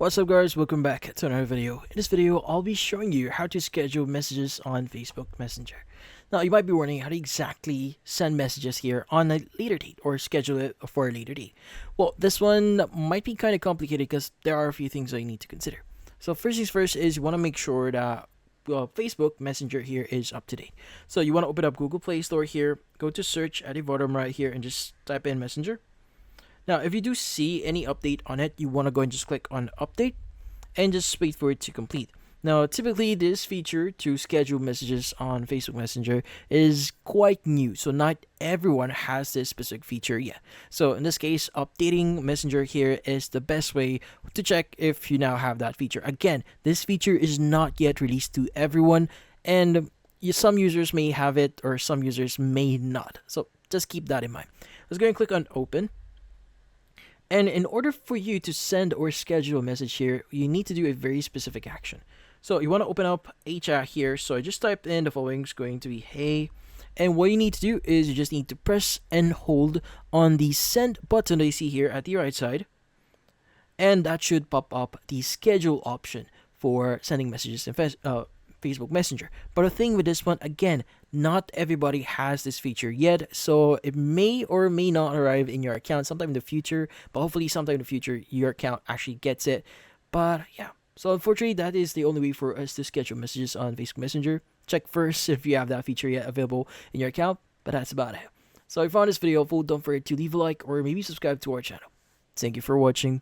What's up guys, welcome back to another video. In this video, I'll be showing you how to schedule messages on Facebook Messenger. Now, you might be wondering how to exactly send messages here on a later date or schedule it for a later date. Well, this one might be kind of complicated because there are a few things that you need to consider. So first things first is you want to make sure that Facebook Messenger here is up to date. So you want to open up Google Play Store here, go to search at the bottom right here and just type in Messenger. Now, if you do see any update on it, you want to go and just click on update and just wait for it to complete. Now, typically this feature to schedule messages on Facebook Messenger is quite new, so not everyone has this specific feature yet. So in this case, updating Messenger here is the best way to check if you now have that feature. Again, this feature is not yet released to everyone, and some users may have it or some users may not. So just keep that in mind. Let's go and click on open. And in order for you to send or schedule a message here, you need to do a very specific action. So you want to open up a chat here. So I just typed in the following. It's going to be hey. And what you need to do is you just need to press and hold on the send button that you see here at the right side. And that should pop up the schedule option for sending messages in Facebook Messenger. But the thing with this one, again, not everybody has this feature yet, so it may or may not arrive in your account sometime in the future, but hopefully sometime in the future your account actually gets it. But yeah, so unfortunately that is the only way for us to schedule messages on Facebook Messenger. Check first if you have that feature yet available in your account, but that's about it. So if you found this video helpful, don't forget to leave a like or maybe subscribe to our channel. Thank you for watching.